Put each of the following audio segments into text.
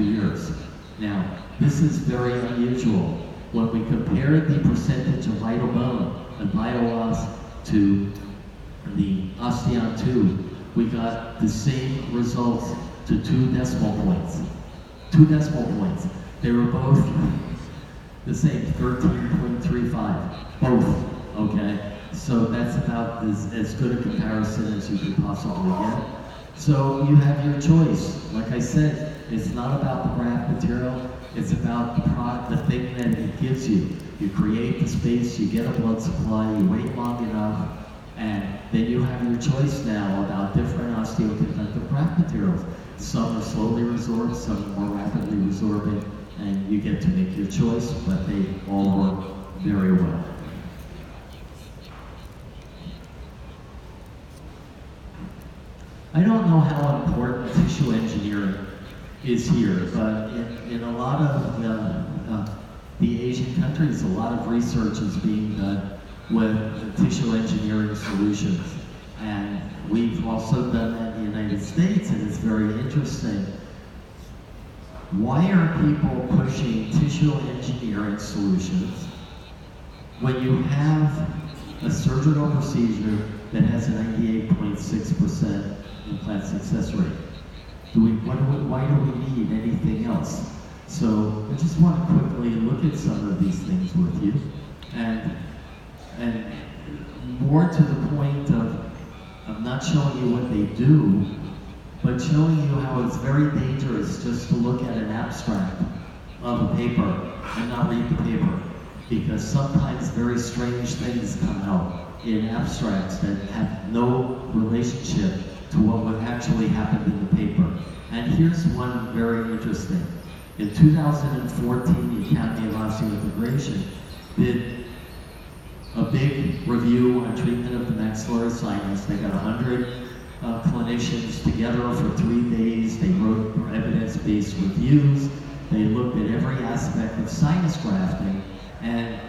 2 years. Now, this is very unusual. When we compared the percentage of vital bone and VitalOS to the Osteon 2, we got the same results to 2 decimal points. 2 decimal points. They were both the same, 13.35, both, okay? So that's about as good a comparison as you could possibly get. So you have your choice. Like I said, it's not about the graft material, it's about the product, the thing that it gives you. You create the space, you get a blood supply, you wait long enough, and then you have your choice now about different osteoconductive graft materials. Some are slowly resorbed, some are more rapidly resorbing, and you get to make your choice, but they all work very well. I don't know how important tissue engineering is here, but in a lot of the Asian countries, a lot of research is being done with tissue engineering solutions. And we've also done that in the United States, and it's very interesting. Why are people pushing tissue engineering solutions when you have a surgical procedure that has a 98.6% implant success rate? Why do we need anything else? So I just want to quickly look at some of these things with you, and more to the point of not showing you what they do, but showing you how it's very dangerous just to look at an abstract of a paper and not read the paper, because sometimes very strange things come out in abstracts that have no relationship to what would actually happen in the paper. And here's one very interesting. In 2014, the Academy of Osseointegration did a big review on treatment of the maxillary sinus. They got 100 clinicians together for 3 days. They wrote evidence-based reviews. They looked at every aspect of sinus grafting and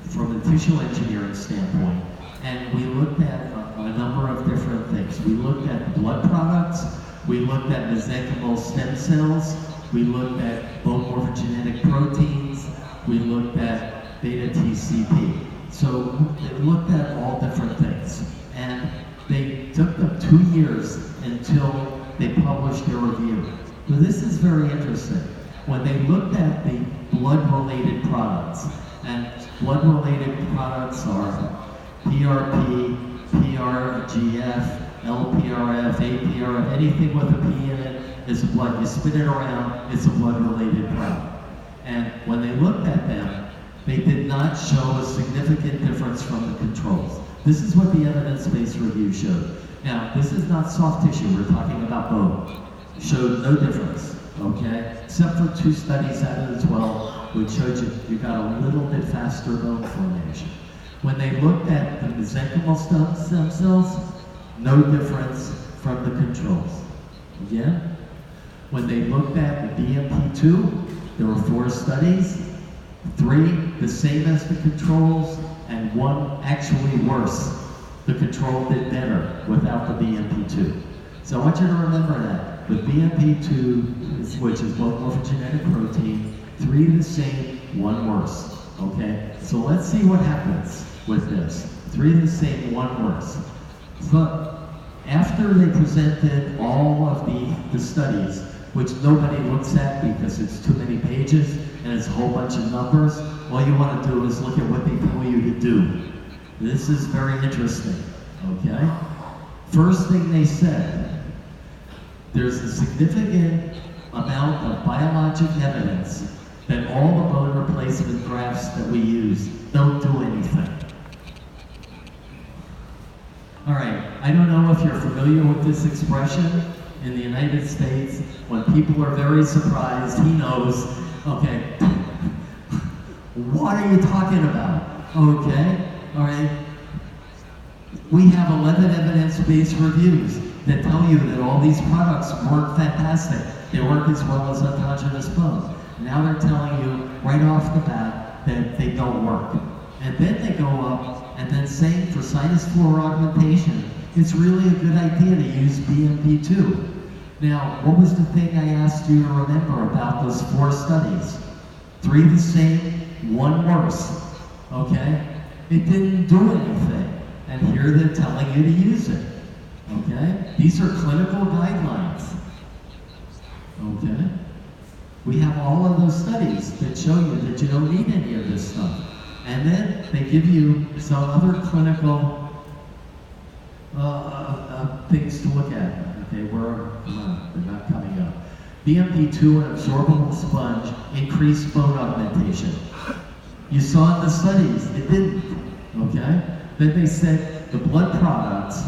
from the tissue engineering standpoint. And we looked at a number of different things. We looked at blood products. We looked at mesenchymal stem cells. We looked at bone morphogenetic proteins. We looked at beta-TCP. So they looked at all different things. And they took them 2 years until they published their review. So this is very interesting. When they looked at the blood-related products, and blood-related products are PRP, PRGF, LPRF, APRF, anything with a P in it is blood. You spin it around, it's a blood-related product. And when they looked at them, they did not show a significant difference from the controls. This is what the evidence-based review showed. Now, this is not soft tissue, we're talking about bone. It showed no difference, okay? Except for 2 studies out of the 12, which showed you got a little bit faster bone formation. When they looked at the mesenchymal stem cells, no difference from the controls. Again, when they looked at the BMP2, there were 4 studies, 3 the same as the controls, and 1 actually worse. The control did better without the BMP2. So I want you to remember that. With BMP2, which is bone morphogenetic protein, 3 the same, 1 worse. Okay? So let's see what happens with this. 3 the same, 1 worse. But after they presented all of the studies, which nobody looks at because it's too many pages and it's a whole bunch of numbers, all you want to do is look at what they tell you to do. This is very interesting, okay? First thing they said, there's a significant amount of biologic evidence that all the bone replacement grafts that we use don't do anything. All right, I don't know if you're familiar with this expression in the United States. When people are very surprised, he knows, okay, what are you talking about? Okay, all right. We have 11 evidence-based reviews that tell you that all these products work fantastic. They work as well as autogenous bone. Now they're telling you right off the bat that they don't work. And then they go up and then saying for sinus floor augmentation, it's really a good idea to use BMP2. Now, what was the thing I asked you to remember about those 4 studies? 3 the same, 1 worse, okay? It didn't do anything, and here they're telling you to use it, okay? These are clinical guidelines, okay? We have all of those studies that show you that you don't need any of this stuff. And then they give you some other clinical things to look at. Okay, they're not coming up. BMP2, an absorbable sponge, increased bone augmentation. You saw in the studies, it didn't, okay? Then they said the blood products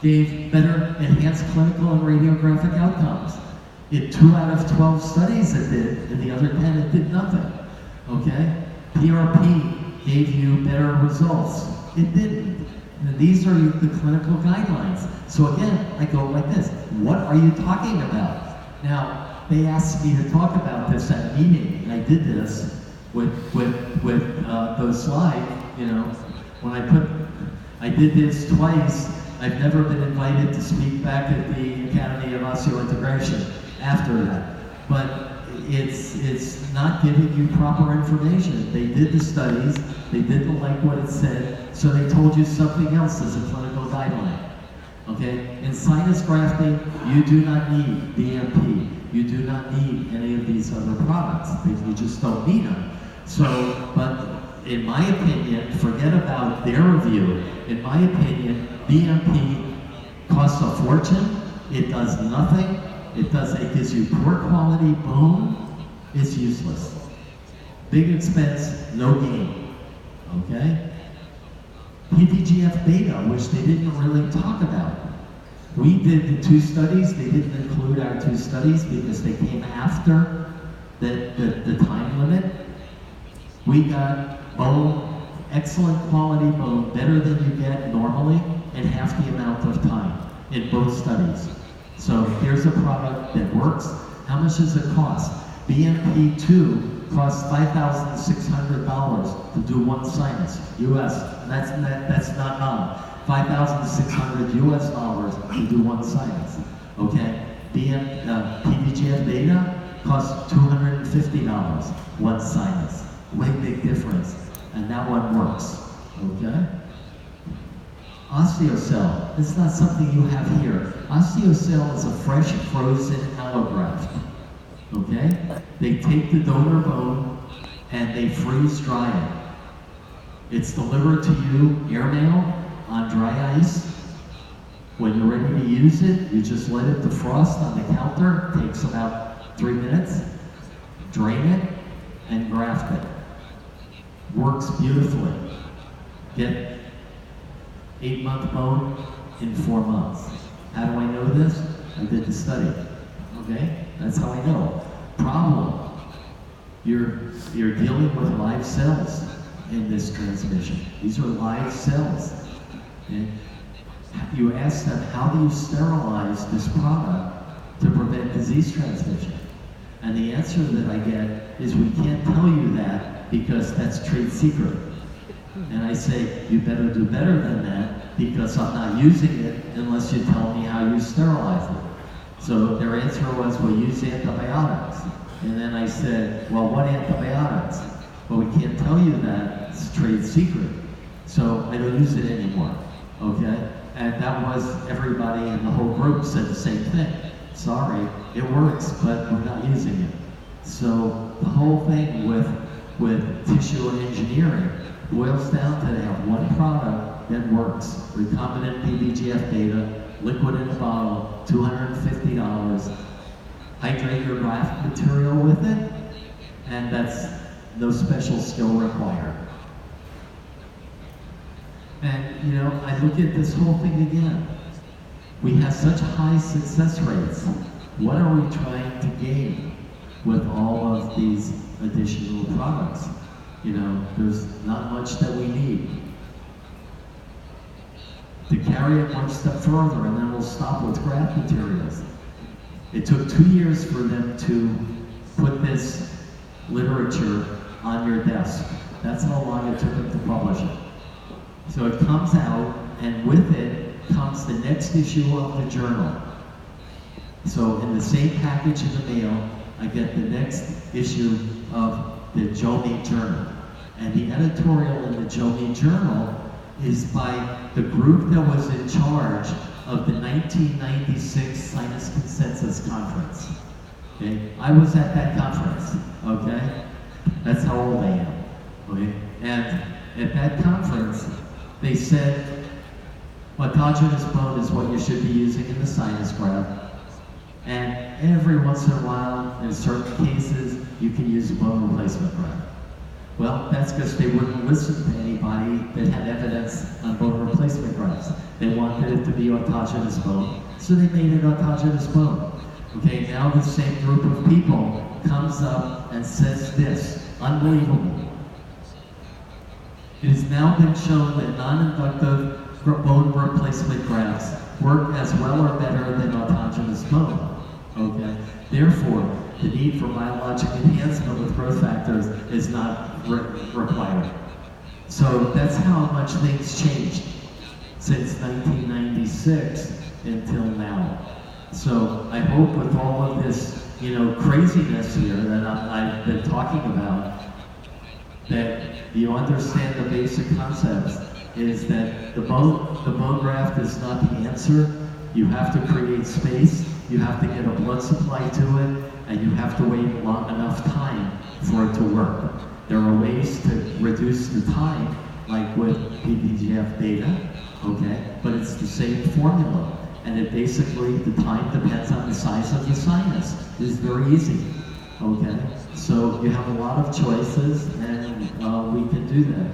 gave better enhanced clinical and radiographic outcomes. In 2 out of 12 studies it did, in the other 10 it did nothing, okay? PRP gave you better results. It didn't. And these are the clinical guidelines. So again, I go like this. What are you talking about? Now, they asked me to talk about this at a meeting, and I did this with those slides, you know. When I did this twice. I've never been invited to speak back at the Academy of Osseointegration after that. But it's not giving you proper information. They did the studies, they didn't like what it said, so they told you something else as a clinical guideline. Okay? In sinus grafting, you do not need BMP. You do not need any of these other products. You just don't need them. So, but in my opinion, forget about their review. In my opinion, BMP costs a fortune. It does nothing. It gives you poor quality bone. It's useless. Big expense, no gain. Okay? PDGF beta, which they didn't really talk about. We did the 2 studies. They didn't include our 2 studies because they came after the time limit. We got bone, excellent quality bone, better than you get normally, in half the amount of time in both studies. So here's a product that works. How much does it cost? BMP2 costs $5,600 to do 1 sinus, US. And that's not $5,600 US dollars to do 1 sinus. Okay? PDGF beta costs $250, 1 sinus. Way big difference. And that one works. Okay? Osteocell. It's not something you have here. Osteocell is a fresh frozen allograft. Okay? They take the donor bone and they freeze dry it. It's delivered to you airmail on dry ice. When you're ready to use it, you just let it defrost on the counter. It takes about 3 minutes. Drain it and graft it. Works beautifully. Get 8-month bone in 4 months. How do I know this? I did the study. Okay? That's how I know. Problem. You're dealing with live cells in this transmission. These are live cells. And you ask them, how do you sterilize this product to prevent disease transmission? And the answer that I get is, we can't tell you that because that's trade secret. And I say, you better do better than that because I'm not using it unless you tell me how you sterilize it. So their answer was, we'll use antibiotics. And then I said, well, what antibiotics? Well, we can't tell you that, it's trade secret. So I don't use it anymore, okay? And that was, everybody in the whole group said the same thing. Sorry, it works, but we're not using it. So the whole thing with tissue and engineering boils down to they have one product that works. Recombinant PDGF beta, liquid in a bottle, $250. Hydrate your graft material with it, and that's no special skill required. And you know, I look at this whole thing again. We have such high success rates. What are we trying to gain with all of these additional products? You know, there's not much that we need. To carry it one step further, and then we'll stop with graft materials. It took 2 years for them to put this literature on your desk. That's how long it took them to publish it. So it comes out, and with it comes the next issue of the journal. So in the same package in the mail, I get the next issue of the Jomi Journal. And the editorial in the Jomi Journal is by the group that was in charge of the 1996 Sinus Consensus Conference. Okay? I was at that conference, okay? That's how old I am, okay? And at that conference, they said, autogenous bone is what you should be using in the sinus graft. And every once in a while, in certain cases, you can use a bone replacement graft. Well, that's because they wouldn't listen to anybody that had evidence on bone replacement grafts. They wanted it to be autogenous bone, so they made it autogenous bone. Okay, now the same group of people comes up and says this, unbelievable. It has now been shown that non-inductive bone replacement grafts work as well or better than autogenous bone. Okay, therefore, the need for biologic enhancement with growth factors is not required. So that's how much things changed since 1996 until now. So I hope with all of this, craziness here that I've been talking about, that you understand the basic concepts. Is that the bone graft is not the answer. You have to create space. You have to get a blood supply to it, and you have to wait long enough time for it to work. There are ways to reduce the time, like with PDGF beta, okay? But it's the same formula. And it basically, the time depends on the size of the sinus. It's very easy, okay? So you have a lot of choices, and we can do that.